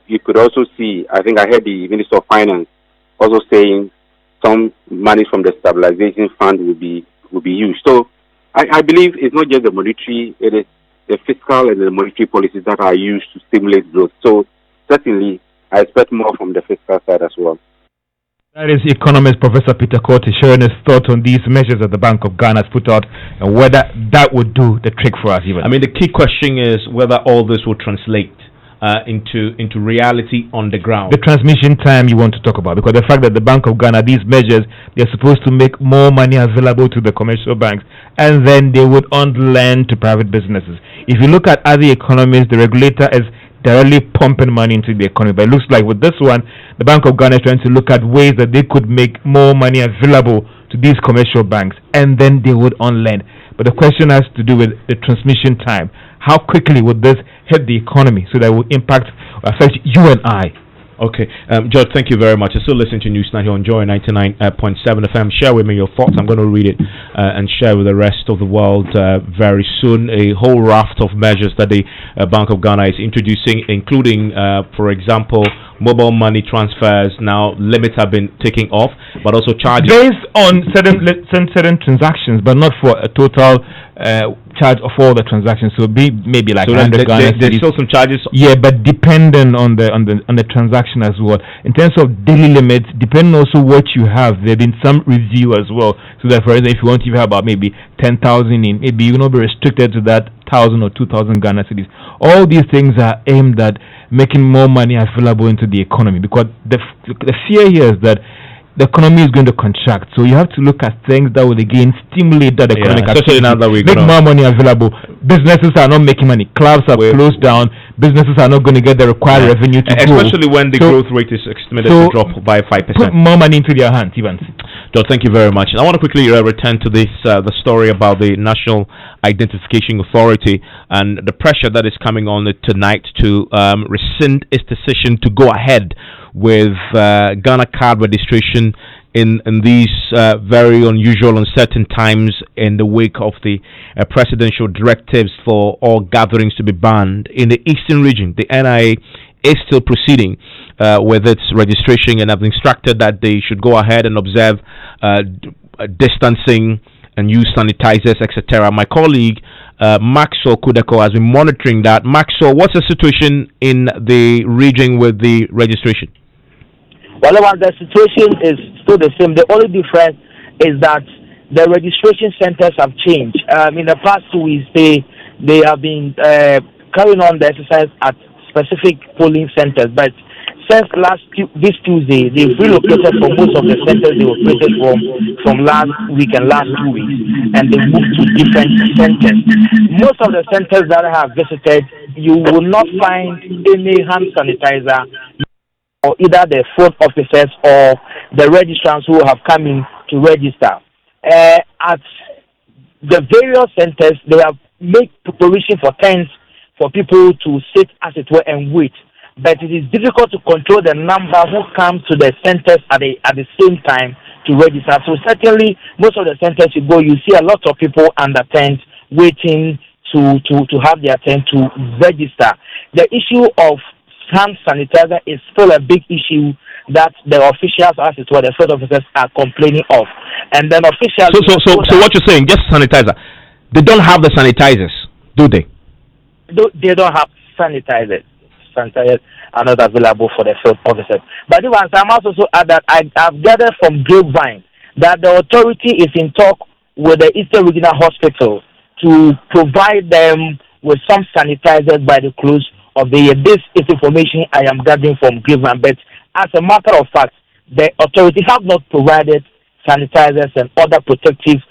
You could also see, I think I heard the Minister of Finance also saying some money from the stabilization fund will be used. So I believe it's not just the monetary, it is the fiscal and the monetary policies that are used to stimulate growth. So certainly, I expect more from the fiscal side as well. That is economist Professor Peter Kote sharing his thoughts on these measures that the Bank of Ghana has put out and whether that would do the trick for us even. I mean, the key question is whether all this will translate into reality on the ground. The transmission time you want to talk about, because the fact that the Bank of Ghana, these measures, they're supposed to make more money available to the commercial banks and then they would on-lend to private businesses. If you look at other economies, the regulator is directly pumping money into the economy. But it looks like with this one, the Bank of Ghana is trying to look at ways that they could make more money available to these commercial banks and then they would on-lend. But the question has to do with the transmission time. How quickly would this hit the economy so that it will impact or affect you and I? Okay, George, thank you very much. I still listen to News Night here on Joy 99.7 FM. Share with me your thoughts. I'm going to read it and share with the rest of the world very soon. A whole raft of measures that the Bank of Ghana is introducing, including, for example, mobile money transfers. Now limits have been taken off, but also charges based on certain transactions, but not for a total charge of all the transactions. So maybe like 100 Ghana. There's still some charges. Yeah, but depending on the transaction as well. In terms of daily limits, depending also what you have, there've been some review as well. So that for example, if you want to have about maybe 10,000 in, maybe you will not be restricted to that 1,000 or 2,000 Ghana cedis. All these things are aimed at making more money available into the economy, because the fear here is that the economy is going to contract. So you have to look at things that will again stimulate that economic activity, now that make more money available. Businesses are not making money. Clubs are closed down. Businesses are not going to get the required revenue to grow. Especially when the growth rate is estimated to drop by 5%. Put more money into their hands, Evans. Joe, thank you very much. And I want to quickly return to this the story about the National Identification Authority and the pressure that is coming on it tonight to rescind its decision to go ahead with Ghana card registration in these very unusual, uncertain times in the wake of the presidential directives for all gatherings to be banned. In the eastern region, the NIA is still proceeding with its registration and have instructed that they should go ahead and observe distancing and use sanitizers, etc. My colleague Maxwell Kudeko has been monitoring that. Maxwell, what's the situation in the region with the registration? Well, the situation is still the same. The only difference is that the registration centers have changed. In the past 2 weeks, they have been carrying on the exercise at specific polling centers, but since this Tuesday, they've relocated from most of the centers they operated from last week and last 2 weeks, and they moved to different centers. Most of the centers that I have visited, you will not find any hand sanitizer, or either the front officers or the registrants who have come in to register. At the various centers, they have made provision for tents for people to sit, as it were, and wait. But it is difficult to control the number who come to the centers at the same time to register. So certainly, most of the centers you go, you see a lot of people under tent waiting to have their turn to register. The issue of hand sanitizer is still a big issue that the officials, as it were, the field officers are complaining of. And then officials... So what you're saying, just sanitizer. They don't have the sanitizers, do they? They don't have sanitizers. Sanitizers are not available for the field officers. But I must also add that I've gathered from Grapevine that the authority is in talk with the Eastern Regional Hospital to provide them with some sanitizers by the close of the year. This is information I am gathering from Grapevine, but as a matter of fact, the authority have not provided sanitizers and other protective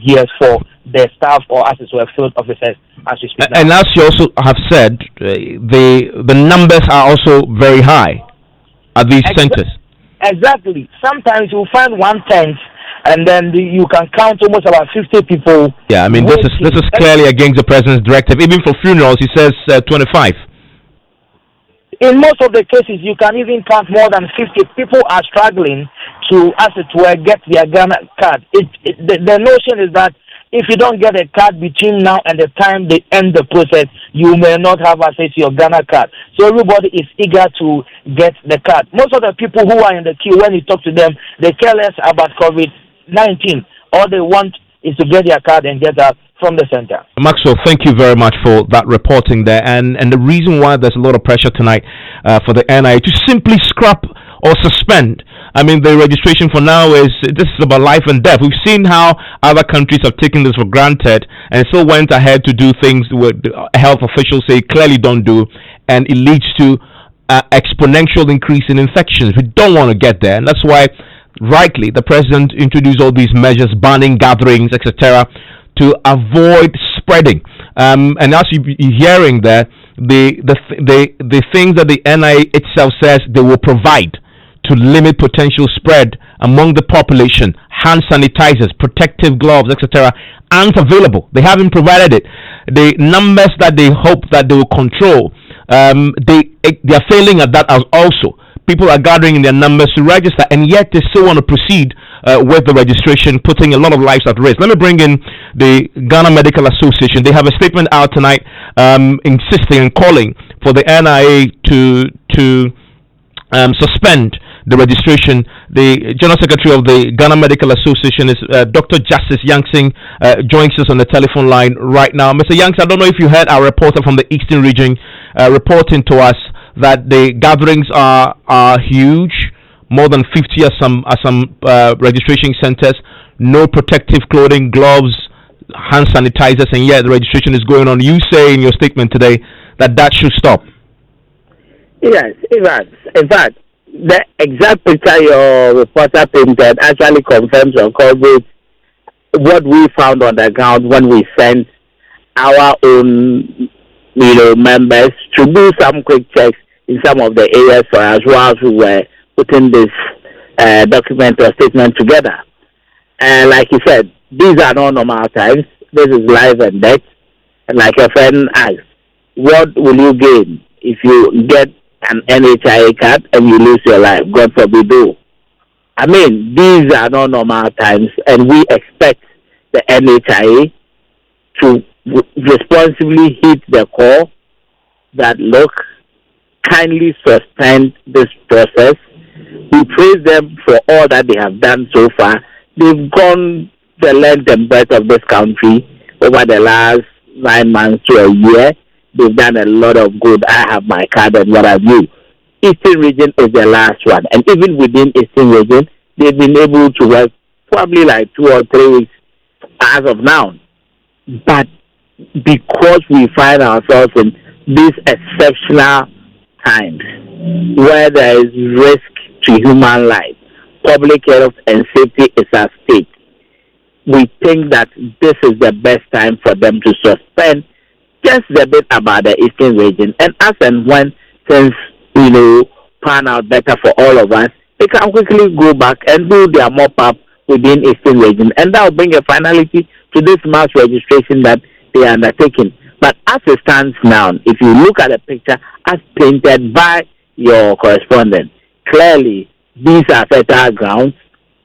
gears for the staff or as it were field officers as we speak now. And as you also have said, the numbers are also very high at these centers. Exactly. Sometimes you find one tent and then you can count almost about 50 people. Yeah, I mean this is clearly against the president's directive. Even for funerals, he says 25. In most of the cases, you can even count more than 50. People are struggling to, as it were, get their Ghana card. The notion is that if you don't get a card between now and the time they end the process, you may not have access to your Ghana card. So everybody is eager to get the card. Most of the people who are in the queue, when you talk to them, they care less about COVID-19. All they want is to get their card and get out from the center. Maxwell, thank you very much for that reporting there. And the reason why there's a lot of pressure tonight for the NIA to simply scrap or suspend. I mean, the registration for now this is about life and death. We've seen how other countries have taken this for granted and still went ahead to do things where health officials say clearly don't do, and it leads to exponential increase in infections. We don't want to get there, and that's why rightly the president introduced all these measures, banning gatherings, etc., to avoid spreading. And as you're hearing there, the things that the NIA itself says they will provide to limit potential spread among the population, hand sanitizers, protective gloves, etc., aren't available. They haven't provided it. The numbers that they hope that they will control, they are failing at that as also. People are gathering in their numbers to register, and yet they still want to proceed with the registration, putting a lot of lives at risk. Let me bring in the Ghana Medical Association. They have a statement out tonight insisting and calling for the NIA to suspend the registration. The General Secretary of the Ghana Medical Association is Dr. Justice Yangsing, joins us on the telephone line right now. Mr. Yanks, I don't know if you heard our reporter from the Eastern region reporting to us that the gatherings are huge, more than 50 at some registration centers, no protective clothing, gloves, hand sanitizers, and yet the registration is going on. You say in your statement today that should stop. Yes, Evans. In fact, the exact picture your reporter painted actually confirms or corroborates what we found on the ground when we sent our own members to do some quick checks in some of the areas for us while we were putting this document or statement together. And like you said, these are not normal times. This is life and death. And like your friend asked, what will you gain if you get an NHIA card and you lose your life? God forbid do. I mean, these are not normal times, and we expect the NHIA to responsibly hit the call that, look, kindly suspend this process. We praise them for all that they have done so far. they've gone the length and breadth of this country over the last 9 months to a year. They've done a lot of good. I have my card and what have you. Eastern region is the last one. And even within Eastern region, they've been able to work probably like 2 or 3 weeks as of now. But because we find ourselves in these exceptional times where there is risk to human life, public health and safety is at stake, we think that this is the best time for them to suspend just a bit about the Eastern region. And as and when things, pan out better for all of us, they can quickly go back and do their mop-up within Eastern region. And that will bring a finality to this mass registration that they are undertaking. But as it stands now, if you look at the picture as painted by your correspondent, clearly these are fertile grounds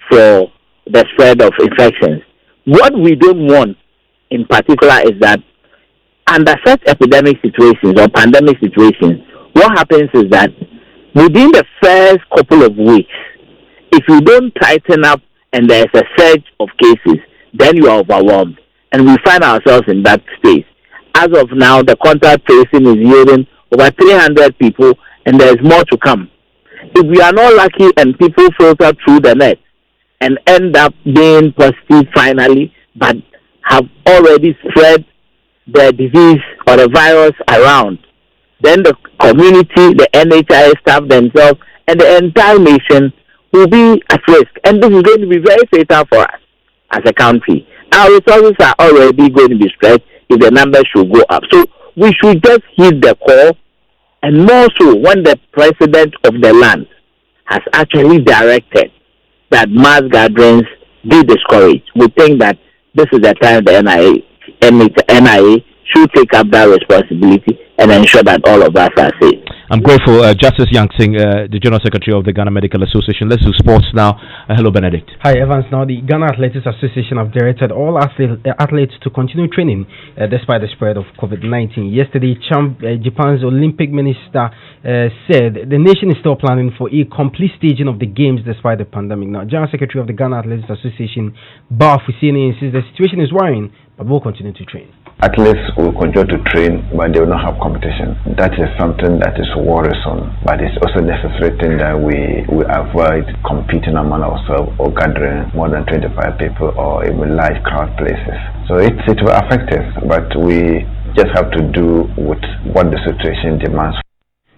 for the spread of infections. What we don't want in particular is that under such epidemic situations or pandemic situations, what happens is that within the first couple of weeks, if you don't tighten up and there's a surge of cases, then you are overwhelmed. And we find ourselves in that space. As of now, the contact tracing is yielding over 300 people, and there's more to come. If we are not lucky and people filter through the net and end up being positive finally, but have already spread the disease or the virus around, then the community, the NHIS staff themselves, and the entire nation will be at risk. And this is going to be very fatal for us as a country. Our resources are already going to be stretched if the numbers should go up. So we should just heed the call, and more so when the president of the land has actually directed that mass gatherings be discouraged. We think that this is the time the NIA should take up that responsibility and ensure that all of us are safe. I'm grateful. Justice Yangsing, the General Secretary of the Ghana Medical Association. Let's do sports now. Hello, Benedict. Hi, Evans. Now, the Ghana Athletics Association have directed all athletes to continue training despite the spread of COVID-19. Yesterday, Japan's Olympic minister said the nation is still planning for a complete staging of the games despite the pandemic. Now, General Secretary of the Ghana Athletics Association, Ba Fusini, insists the situation is worrying, but will continue to train. Athletes will continue to train, but they will not have competition. That is something that is worrisome, but it's also necessary thing that we avoid competing among ourselves or gathering more than 25 people or even large crowd places. So it will affect us, but we just have to do with what the situation demands.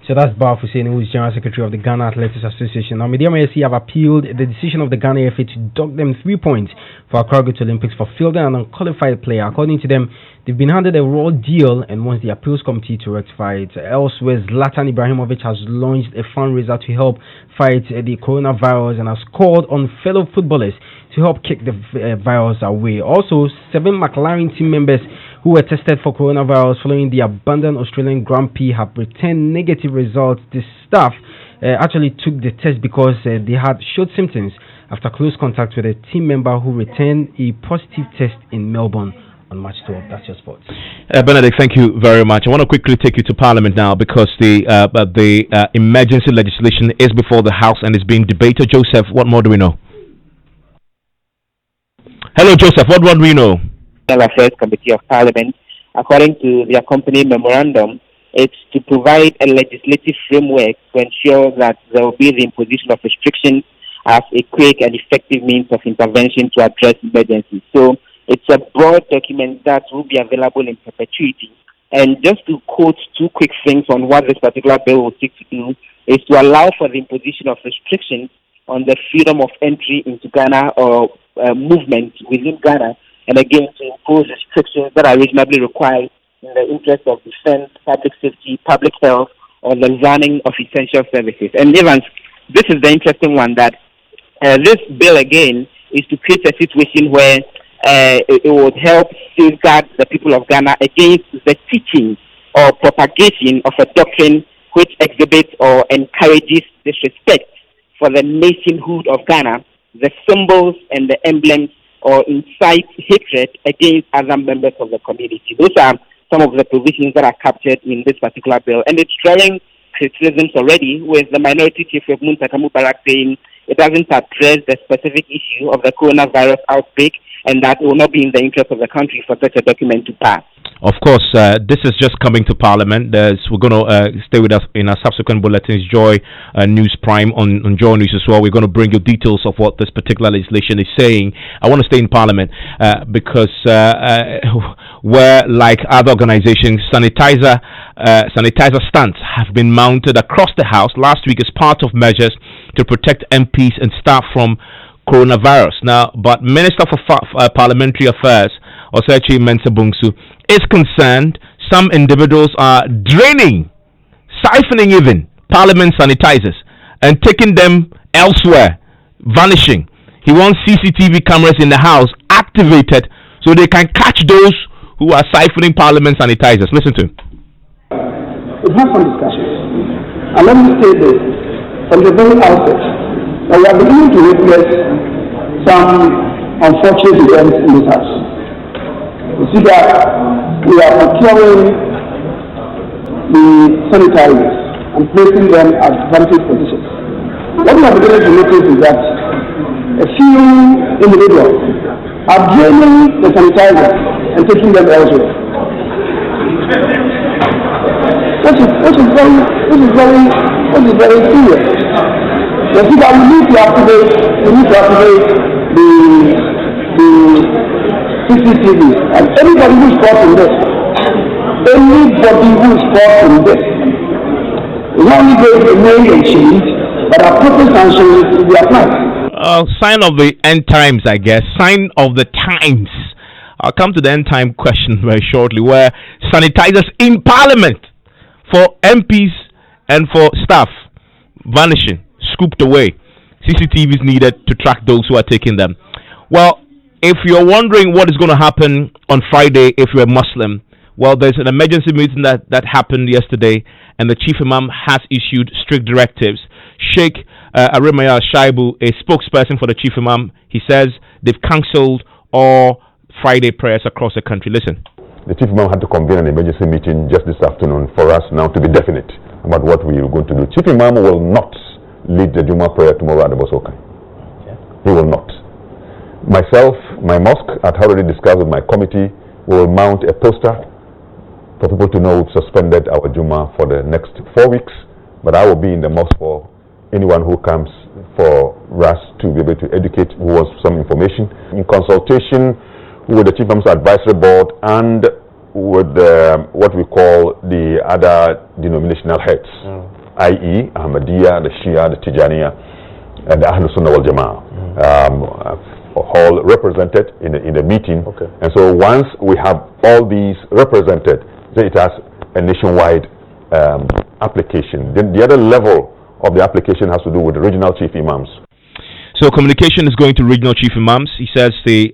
So that's Ba Hussein, who is General Secretary of the Ghana Athletics Association. Now, Media MSC have appealed the decision of the Ghana FA to dock them 3 points for Accra Great Olympics for fielding an unqualified player. According to them, they've been handed a raw deal and wants the appeals committee to rectify it. Elsewhere, Zlatan Ibrahimovic has launched a fundraiser to help fight the coronavirus and has called on fellow footballers to help kick the virus away. Also, 7 McLaren team members who were tested for coronavirus following the abandoned Australian Grand Prix have returned negative results. The staff actually took the test because they had showed symptoms after close contact with a team member who returned a positive test in Melbourne on March 12th. That's your sports. Benedict, thank you very much. I want to quickly take you to Parliament now because the emergency legislation is before the House and is being debated. Joseph, what more do we know? Hello, Joseph. What do we know? Affairs Committee of Parliament, according to the accompanying memorandum, it's to provide a legislative framework to ensure that there will be the imposition of restrictions as a quick and effective means of intervention to address emergencies. So it's a broad document that will be available in perpetuity. And just to quote 2 quick things on what this particular bill will seek to do is to allow for the imposition of restrictions on the freedom of entry into Ghana or movement within Ghana, and again to impose restrictions that are reasonably required in the interest of defense, public safety, public health, or the running of essential services. And Evans, this is the interesting one, that this bill again is to create a situation where it would help safeguard the people of Ghana against the teaching or propagation of a doctrine which exhibits or encourages disrespect for the nationhood of Ghana, the symbols and the emblems, or incite hatred against other members of the community. Those are some of the provisions that are captured in this particular bill. And it's drawing criticisms already, with the minority chief of Muntaka Mubarak saying it it doesn't address the specific issue of the coronavirus outbreak, and that it will not be in the interest of the country for such a document to pass. Of course, this is just coming to Parliament. We're going to stay with us in our subsequent bulletins, Joy News Prime on Joy News as well. We're going to bring you details of what this particular legislation is saying. I want to stay in Parliament because where, like other organizations, sanitizer stands have been mounted across the House last week as part of measures to protect MPs and staff from coronavirus. Now, but Minister for Parliamentary Affairs, Osechi Mensah, is concerned some individuals are draining, siphoning even Parliament sanitizers and taking them elsewhere, vanishing. He wants CCTV cameras in the House activated so they can catch those who are siphoning Parliament sanitizers. Listen to him. We've had some discussions, and let me say this from the very outset, that we are beginning to witness some unfortunate events in this House. You see that we are procuring the sanitizers and placing them at vantage positions. What we are beginning to notice is that a few individuals are draining the sanitizers and taking them elsewhere. This is very serious. You see that we need to activate the CCTV, and anybody who is caught in this, is only going to name and change, but appropriate sanctions will be applied. Sign of the end times, I guess. Sign of the times. I'll come to the end time question very shortly, where sanitizers in Parliament for MPs and for staff vanishing, scooped away. CCTV is needed to track those who are taking them. Well, if you're wondering what is going to happen on Friday if you're a Muslim, well, there's an emergency meeting that happened yesterday, and the Chief Imam has issued strict directives. Sheikh Arimaya Shaibu, a spokesperson for the Chief Imam, he says they've cancelled all Friday prayers across the country. Listen. The Chief Imam had to convene an emergency meeting just this afternoon for us now to be definite about what we are going to do. Chief Imam will not lead the Juma prayer tomorrow at the Bosoka. He will not. Myself, my mosque, I've already discussed with my committee, we will mount a poster for people to know we've suspended our Juma for the next 4 weeks, but I will be in the mosque for anyone who comes for us to be able to educate who wants some information in consultation with the Chief Imam's Advisory Board and with what we call the other denominational heads, i.e. Ahmadiyya, the Shia, the Tijaniya, and the Ahlus Sunnah wal Jama'ah. All represented in the meeting. Okay. And so once we have all these represented, then it has a nationwide application. Then the other level of the application has to do with the regional chief imams. So communication is going to regional chief imams. He says the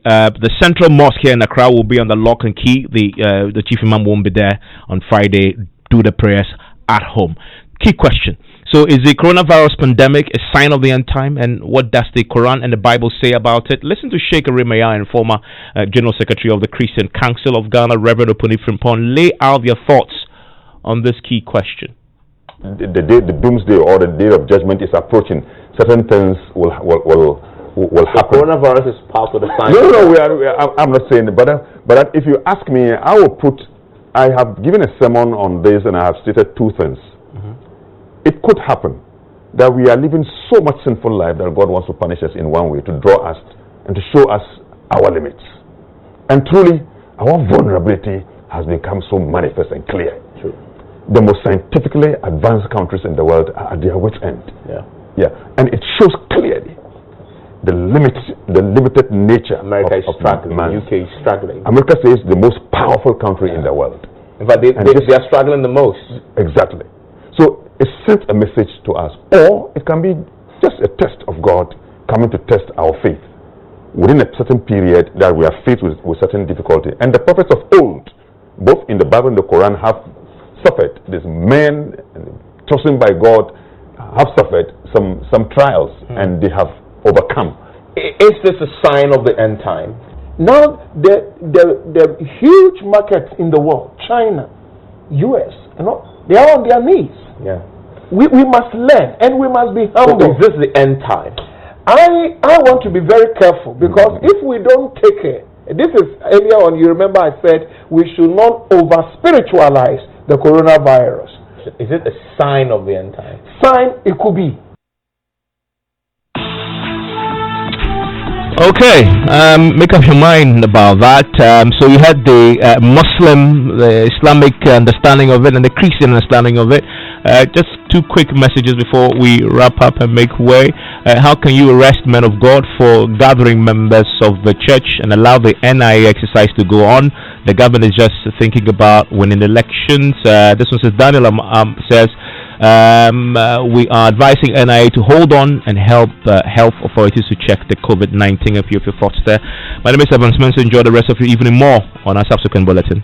central mosque here in Accra will be on the lock and key. The chief imam won't be there on Friday. Do the prayers at home. Key question. So is the coronavirus pandemic a sign of the end time? And what does the Quran and the Bible say about it? Listen to Sheikh Arimaya and former General Secretary of the Christian Council of Ghana, Reverend Opuni Frimpong, lay out their thoughts on this key question. The doomsday or the day of judgment is approaching. Certain things will happen. Coronavirus is part of the sign. No, I'm not saying it, but if you ask me, I have given a sermon on this and I have stated two things. It could happen that we are living so much sinful life that God wants to punish us in one way, to draw us and to show us our limits. And truly, our vulnerability has become so manifest and clear. True. The most scientifically advanced countries in the world are at their wit's end. Yeah. And it shows clearly the limited nature America is struggling. Man. UK is struggling. America is the most powerful country in the world. In fact, they are struggling the most. Exactly. So it sends a message to us, or it can be just a test of God coming to test our faith within a certain period that we are faced with certain difficulty. And the prophets of old, both in the Bible and the Quran, have suffered. These men chosen by God have suffered some trials, and they have overcome. Is this a sign of the end time? Now, the huge markets in the world, China, US, they are on their knees. Yeah. We must learn and we must be humble. So is this the end time? I want to be very careful, because if we don't take care, this is earlier on, you remember I said we should not over-spiritualize the coronavirus. Is it a sign of the end time? Sign, it could be. Okay, make up your mind about that. So you had the Muslim, the Islamic understanding of it, and the Christian understanding of it. Just two quick messages before we wrap up and make way. How can you arrest men of God for gathering members of the church and allow the NIA exercise to go on? The government is just thinking about winning elections. This one says, Daniel says, we are advising NIA to hold on and help health authorities to check the COVID-19. If you have your thoughts there. My name is Evans Mensah. Enjoy the rest of your evening. More on our subsequent bulletins.